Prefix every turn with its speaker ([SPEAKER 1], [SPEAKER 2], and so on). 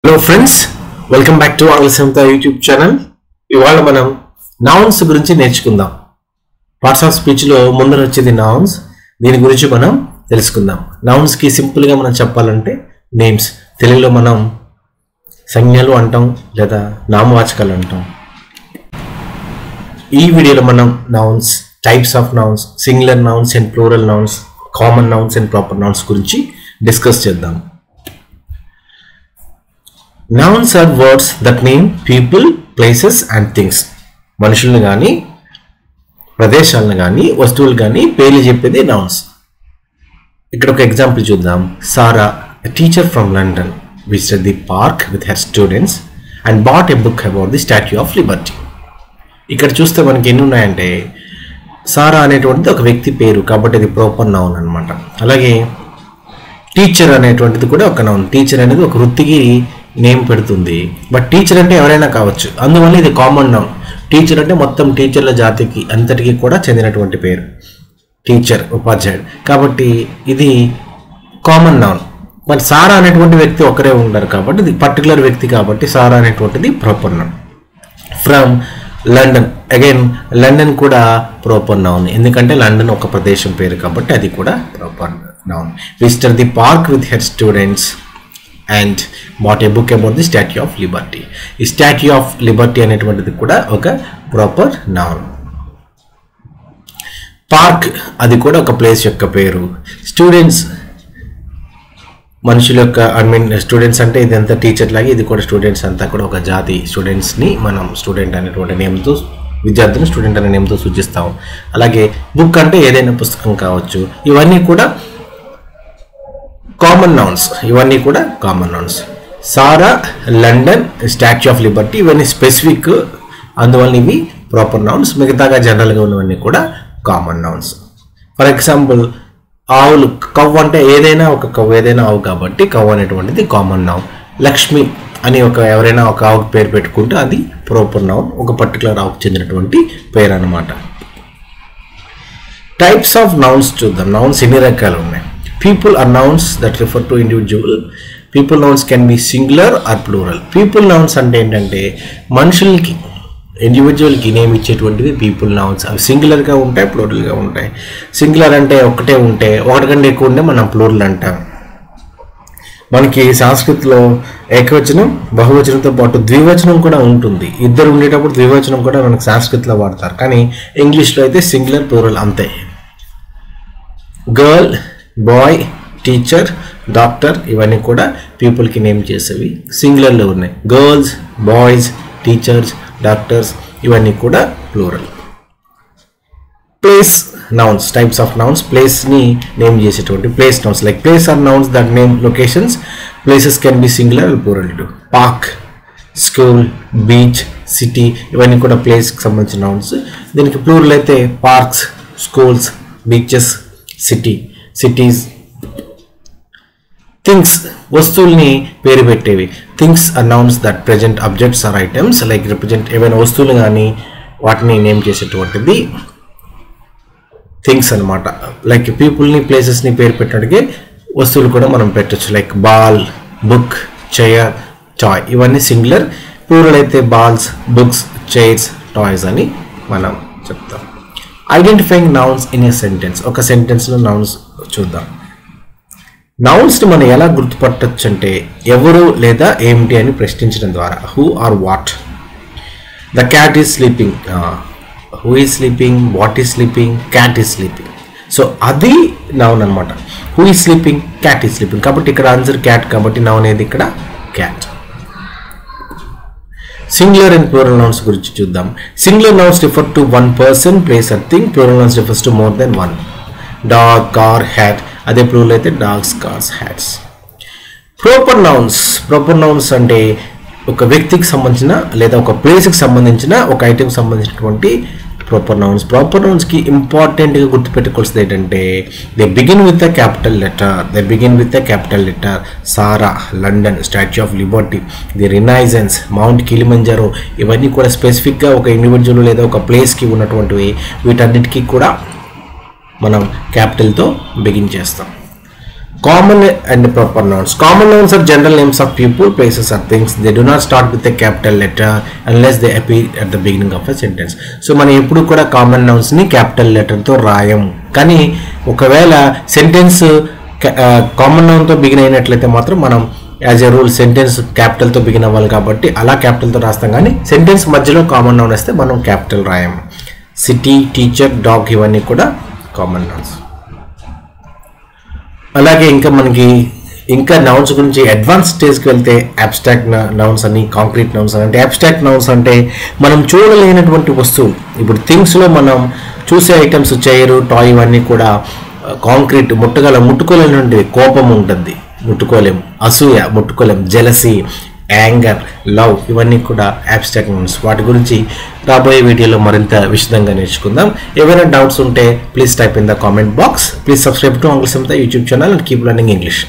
[SPEAKER 1] Hello friends, welcome back to our Samta YouTube channel. ఇవాళ మనం nouns గురించి నేర్చుకుందాం. పార్ట్స్ ఆఫ్ స్పీచ్ లో ముందర వచ్చేది నౌన్స్. దీని గురించి మనం తెలుసుకుందాం. నౌన్స్ కి సింపుల్ గా మనం చెప్పాలంటే నేమ్స్. తెలుగులో మనం సంజ్ఞలు అంటాం లేదా నామవాచకాలు అంటాం. ఈ వీడియోలో మనం nouns, types of nouns, singular nouns and plural nouns, common nouns and proper nouns గురించి డిస్కస్ చేద్దాం. Nouns are words that name people, places and things. మనుషులను కానీ ప్రదేశాలను కానీ వస్తువులు కానీ పేర్లు చెప్పేది నౌన్స్. ఇక్కడ ఒక ఎగ్జాంపుల్ చూద్దాం. సారా, a teacher from London, visited the park with her students and bought a book about the Statue of Liberty. ఇక్కడ చూస్తే మనకి ఎన్ని ఉన్నాయంటే సారా అనేటువంటిది ఒక వ్యక్తి పేరు కాబట్టి అది ప్రాపర్ నౌన్ అన్నమాట. అలాగే టీచర్ అనేటువంటిది కూడా ఒక నౌన్. టీచర్ అనేది ఒక వృత్తికి నేమ్ పెడుతుంది. బట్ టీచర్ అంటే ఎవరైనా కావచ్చు, అందువల్ల ఇది కామన్ నౌన్. టీచర్ అంటే మొత్తం టీచర్ల జాతికి అంతటికి కూడా చెందినటువంటి పేరు టీచర్, ఉపాధ్యాయుడు. కాబట్టి ఇది కామన్ నౌన్. బట్ సారా అనేటువంటి వ్యక్తి ఒకరే ఉంటారు కాబట్టి ఇది పర్టికులర్ వ్యక్తి కాబట్టి సారా అనేటువంటిది proper noun. From London, again London కూడా ప్రాపర్ నౌన్, ఎందుకంటే లండన్ ఒక ప్రదేశం పేరు కాబట్టి అది కూడా proper noun. Visited the park with her students and bought a book about the Statue of Liberty. ఈ Statue of Liberty అనేటువంటిది కూడా ఒక ప్రాపర్ నౌన్. పార్క్ అది కూడా ఒక ప్లేస్ యొక్క పేరు. స్టూడెంట్స్ మనుషుల యొక్క స్టూడెంట్స్ అంటే ఇదంతా టీచర్ లాగే ఇది కూడా స్టూడెంట్స్ అంతా కూడా ఒక జాతి. స్టూడెంట్స్ని మనం స్టూడెంట్ అనేటువంటి నేమ్తో, విద్యార్థులను స్టూడెంట్ అనే నేమ్తో సూచిస్తాం. అలాగే బుక్ అంటే ఏదైనా పుస్తకం కావచ్చు. ఇవన్నీ కూడా కామన్ నౌన్స్. ఇవన్నీ కూడా common nouns. Sara, London, Statue of Liberty ఇవన్నీ స్పెసిఫిక్, అందువల్ల ఇవి ప్రాపర్ నౌన్స్. మిగతాగా జనరల్గా ఉన్నవన్నీ కూడా కామన్ నౌన్స్. ఫర్ ఎగ్జాంపుల్ ఆవులు, కవ్వు అంటే ఏదైనా ఒక కవ్వు, ఏదైనా ఆవు కాబట్టి కవ్వు అనేటువంటిది కామన్ నౌన్. లక్ష్మి అని ఎవరైనా ఒక ఆవుకి పేరు పెట్టుకుంటే అది ప్రాపర్ నౌన్, ఒక పర్టికులర్ ఆవుకు చెందినటువంటి పేరు అన్నమాట. టైప్స్ ఆఫ్ నౌన్స్ చూద్దాం. నౌన్స్ ఎన్ని రకాలు ఉన్నాయి. People are nouns that refer to individual. People nouns can be singular or plural. People nouns అంటే ఏంటంటే మనుషులకి, ఇండివిజువల్కి నేమ్ ఇచ్చేటువంటివి పీపుల్ నౌన్స్. అవి సింగులర్గా ఉంటాయి, ప్లూరల్గా ఉంటాయి. సింగులర్ అంటే ఒకటే ఉంటే, ఒకటి కంటే ఎక్కువ ఉంటే మనం ప్లూరల్ అంటాం. మనకి సంస్కృతిలో ఏకవచనం, బహువచనంతో పాటు ద్వివచనం కూడా ఉంటుంది. ఇద్దరు ఉండేటప్పుడు ద్వివచనం కూడా మనకి సంస్కృతిలో వాడతారు, కానీ ఇంగ్లీష్లో అయితే సింగులర్, ప్లూరల్ అంతే. గర్ల్, బాయ్, టీచర్, డాక్టర్ ఇవన్నీ కూడా పీపుల్కి నేమ్ చేసేవి సింగులర్లో ఉన్నాయి. గర్ల్స్, బాయ్స్, టీచర్స్, డాక్టర్స్ ఇవన్నీ కూడా plural. Place nouns, types of nouns. ప్లేస్ని నేమ్ చేసేటువంటి place nouns. Like place are nouns that name locations. Places can be singular or plural too. Park, school, beach, city ఇవన్నీ కూడా ప్లేస్కి సంబంధించిన nouns. దీనికి plural అయితే parks, schools, beaches, cities. Things, వస్తువుల్ని పేరు పెట్టేవి. Things are nouns that present objects or items. Like represent ఏవైనా వస్తువులు కానీ వాటిని నేమ్ చేసేటువంటిది థింగ్స్ అనమాట. లైక్ పీపుల్ని, ప్లేసెస్ని పేరు పెట్టడానికి వస్తువులు కూడా మనం పెట్టచ్చు. Like ball, book, chair, toy ఇవన్నీ సింగులర్. ప్లూరల్ అయితే బాల్స్, బుక్స్, చైర్స్, టాయ్స్ అని మనం చెప్తాం. Identifying nouns in a sentence. ఒక సెంటెన్స్లో నౌన్స్ చూద్దాం. నౌన్స్ని మనం ఎలా గుర్తుపట్టచ్చు అంటే ఎవరు లేదా ఏమిటి అని ప్రశ్నించడం ద్వారా. Who or what. The cat is sleeping. Who is sleeping, what is sleeping, cat is sleeping. So అది నౌన్ అనమాట. Who is sleeping, cat is sleeping కాబట్టి ఇక్కడ ఆన్సర్ క్యాట్ కాబట్టి నౌన్ ఏది ఇక్కడ cat. Singular and plural nouns గురించి చూద్దాం. Singular nouns refer to one person, place or thing. Plural nouns refers to more than one. Dog, car, hat. అదే plural అయితే dogs, cars, hats. Proper nouns అంటే ఒక వ్యక్తికి సంబంధించిన లేదా ఒక ప్లేస్కి సంబంధించిన ఒక ఐటెంకి సంబంధించినటువంటి ప్రాపర్ నౌన్స్. ప్రాపర్ నౌన్స్కి ఇంపార్టెంట్గా గుర్తుపెట్టుకోవాల్సింది ఏంటంటే they begin with a capital letter. Sara, London, Statue of Liberty, the Renaissance, Mount Kilimanjaro ఇవన్నీ కూడా స్పెసిఫిక్గా ఒక ఇండివిజువల్ లేదా ఒక ప్లేస్కి ఉన్నటువంటివి. వీటన్నిటికీ కూడా మనం క్యాపిటల్తో బిగిన్ చేస్తాం. Common and proper nouns. Common nouns are general names of people, places or things. They do not start with a capital letter unless they appear at the beginning of a sentence. So మనం ఎప్పుడు కూడా common nouns ని capital letter తో రాయం. కానీ ఒకవేళ sentence common noun తో begin అయినట్లయితే మాత్రం మనం as a rule sentence capital తో బిగిన్ అవ్వాలి కాబట్టి అలా క్యాపిటల్ తో రాస్తాం. కానీ సెంటెన్స్ మధ్యలో కామన్ నౌన్ వస్తే మనం క్యాపిటల్ రాయం. సిటీ, టీచర్, డాగ్ ఇవన్నీ కూడా కామన్ నౌన్స్. అలాగే ఇంకా మనకి ఇంకా నౌన్స్ గురించి అడ్వాన్స్ స్టేజ్కి వెళ్తే అబ్స్ట్రాక్ట్ నౌన్స్ అని, కాంక్రీట్ నౌన్స్ అని. అంటే అబ్స్ట్రాక్ట్ నౌన్స్ అంటే మనం చూడలేనటువంటి వస్తువులు. ఇప్పుడు థింగ్స్లో మనం చూసే ఐటమ్స్, చైరు, టాయ్ ఇవన్నీ కూడా కాంక్రీట్, ముట్టుకోలేనటువంటి కోపం ఉంటుంది, ముట్టుకోలేం. అసూయ ముట్టుకోలేం. జెలసీ, యాంగర్, లవ్ ఇవన్నీ కూడా అబ్స్ట్రాక్ట్ నౌన్స్. వాటి గురించి రాబోయే వీడియోలో మరింత విశదంగా నేర్చుకుందాం. ఏవైనా డౌట్స్ ఉంటే please type in the comment box. Please subscribe to Aangla Samata YouTube channel and keep learning English.